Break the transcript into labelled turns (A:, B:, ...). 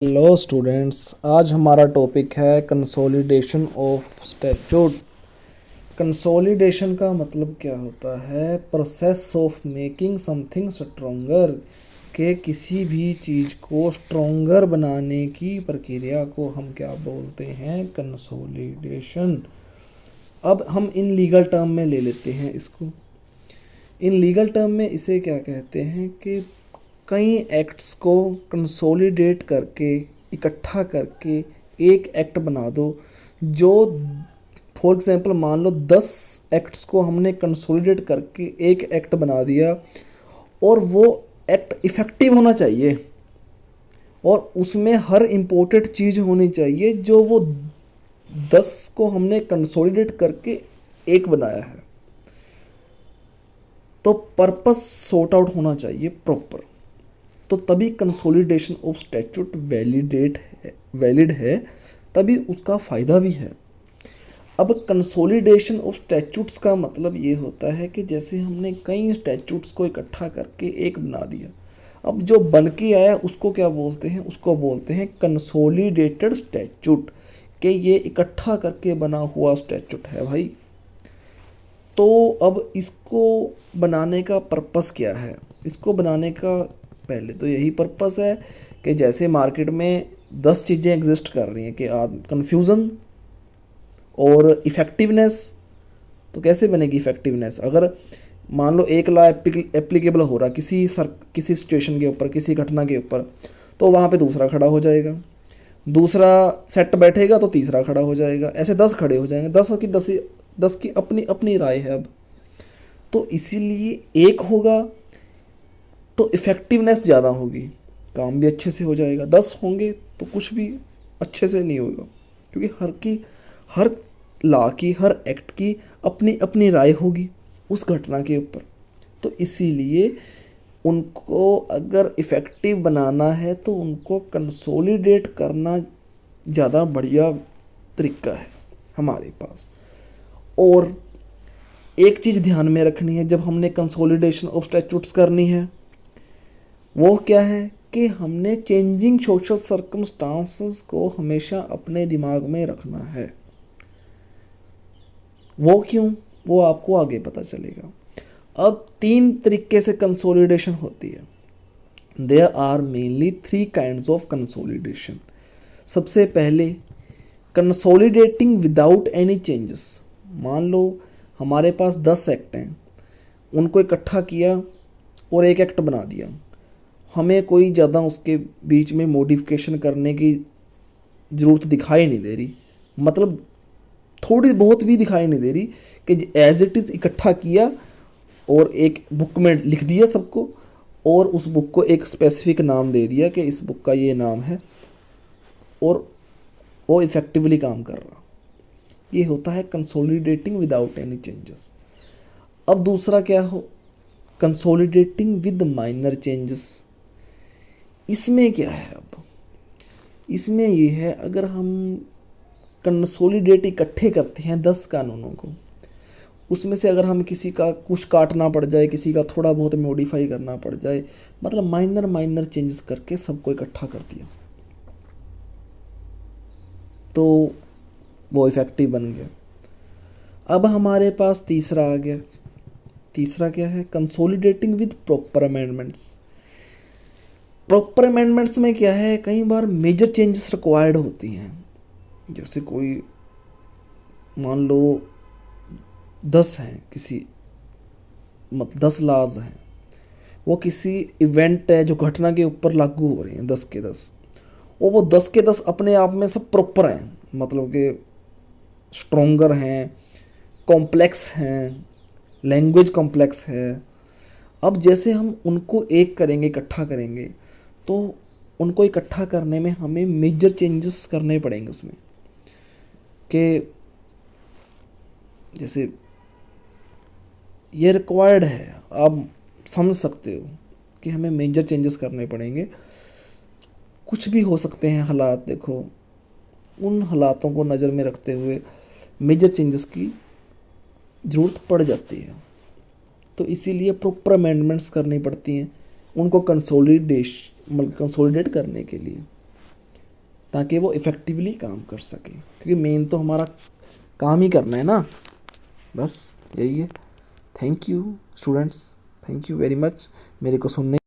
A: Hello students, आज हमारा topic है कंसोलिडेशन ऑफ स्टैट्यूट। कंसोलिडेशन का मतलब क्या होता है? Process of making something stronger, के किसी भी चीज़ को स्ट्रोंगर बनाने की प्रक्रिया को हम क्या बोलते हैं? कंसोलिडेशन। अब हम इन लीगल टर्म में ले लेते हैं इसको। इन लीगल टर्म में इसे क्या कहते हैं कि कई एक्ट्स को कंसोलिडेट करके, इकट्ठा करके एक एक्ट बना दो। जो फॉर एग्जांपल मान लो 10 एक्ट्स को हमने कंसोलिडेट करके एक एक्ट बना दिया, और वो एक्ट इफ़ेक्टिव होना चाहिए और उसमें हर इम्पोर्टेंट चीज़ होनी चाहिए जो वो 10 को हमने कंसोलिडेट करके एक बनाया है। तो पर्पस सॉर्ट आउट होना चाहिए प्रॉपर, तो तभी कंसोलिडेशन ऑफ स्टैट्यूट वैलिड है, तभी उसका फ़ायदा भी है। अब कंसोलिडेशन ऑफ स्टैट्यूट्स का मतलब ये होता है कि जैसे हमने कई स्टैट्यूट्स को इकट्ठा करके एक बना दिया, अब जो बन के आया उसको क्या बोलते हैं? उसको बोलते हैं कंसोलिडेटेड स्टैट्यूट, कि ये इकट्ठा करके बना हुआ स्टैट्यूट है भाई। तो अब इसको बनाने का पर्पस क्या है? इसको बनाने का पहले तो यही पर्पस है कि जैसे मार्केट में 10 चीज़ें एग्जिस्ट कर रही हैं कि कन्फ्यूज़न और इफ़ेक्टिवनेस। तो कैसे बनेगी इफ़ेक्टिवनेस? अगर मान लो एक लॉ एप्लीकेबल हो रहा किसी सिचुएशन के ऊपर, किसी घटना के ऊपर, तो वहाँ पे दूसरा खड़ा हो जाएगा, दूसरा सेट बैठेगा तो तीसरा खड़ा हो जाएगा, ऐसे 10 खड़े हो जाएंगे। 10 की अपनी अपनी राय है। अब तो इसीलिए एक होगा तो इफ़ेक्टिवनेस ज़्यादा होगी, काम भी अच्छे से हो जाएगा। 10 होंगे तो कुछ भी अच्छे से नहीं होगा, क्योंकि हर लॉ की, हर एक्ट की अपनी अपनी राय होगी उस घटना के ऊपर। तो इसीलिए उनको अगर इफ़ेक्टिव बनाना है तो उनको कंसोलिडेट करना ज़्यादा बढ़िया तरीका है हमारे पास। और एक चीज़ ध्यान में रखनी है जब हमने कंसोलिडेशन ऑफ स्टैट्यूट्स करनी है, वो क्या है कि हमने चेंजिंग सोशल सर्कमस्टांसेस को हमेशा अपने दिमाग में रखना है। वो क्यों? वो आपको आगे पता चलेगा। अब 3 तरीके से कंसोलिडेशन होती है। There are mainly 3 kinds of consolidation. सबसे पहले कंसोलिडेटिंग विदाउट एनी चेंजेस। मान लो हमारे पास 10 एक्ट हैं, उनको इकट्ठा किया और एक एक्ट बना दिया। हमें कोई ज़्यादा उसके बीच में मॉडिफिकेशन करने की ज़रूरत दिखाई नहीं दे रही, मतलब थोड़ी बहुत भी दिखाई नहीं दे रही, कि एज इट इज़ इकट्ठा किया और एक बुक में लिख दिया सबको, और उस बुक को एक स्पेसिफिक नाम दे दिया कि इस बुक का ये नाम है, और वो इफ़ेक्टिवली काम कर रहा। ये होता है कंसोलिडेटिंग विदाउट एनी चेंजेस। अब दूसरा क्या हो? Consolidating with minor changes. इसमें क्या है? अब इसमें ये है, अगर हम कंसोलिडेट इकट्ठे करते हैं 10 कानूनों को, उसमें से अगर हमें किसी का कुछ काटना पड़ जाए, किसी का थोड़ा बहुत मॉडिफाई करना पड़ जाए, मतलब माइनर माइनर चेंजेस करके सबको इकट्ठा कर दिया, तो वो इफ़ेक्टिव बन गया। अब हमारे पास तीसरा आ गया। तीसरा क्या है? Consolidating with proper amendments. Proper amendments में क्या है? कई बार मेजर चेंजेस रिक्वायर्ड होती हैं। जैसे कोई मान लो 10 हैं, किसी मतलब 10 लॉज हैं, वो किसी इवेंट है जो घटना के ऊपर लागू हो रहे हैं, 10 के 10, और वो 10 के 10 अपने आप में सब प्रॉपर हैं, मतलब कि स्ट्रोंगर हैं, कॉम्प्लेक्स हैं, लैंग्वेज कॉम्प्लेक्स है। अब जैसे हम उनको एक करेंगे, इकट्ठा करेंगे, तो उनको इकट्ठा करने में हमें मेजर चेंजेस करने पड़ेंगे उसमें, कि जैसे ये रिक्वायर्ड है, आप समझ सकते हो कि हमें मेजर चेंजेस करने पड़ेंगे। कुछ भी हो सकते हैं हालात, देखो उन हालातों को नज़र में रखते हुए मेजर चेंजेस की ज़रूरत पड़ जाती है। तो इसीलिए प्रॉपर अमेंडमेंट्स करनी पड़ती हैं उनको कंसोलिडेट करने के लिए। ताकि वो इफ़ेक्टिवली काम कर सके, क्योंकि मेन तो हमारा काम ही करना है ना, बस यही है। Thank you students, thank you very much मेरे को सुनने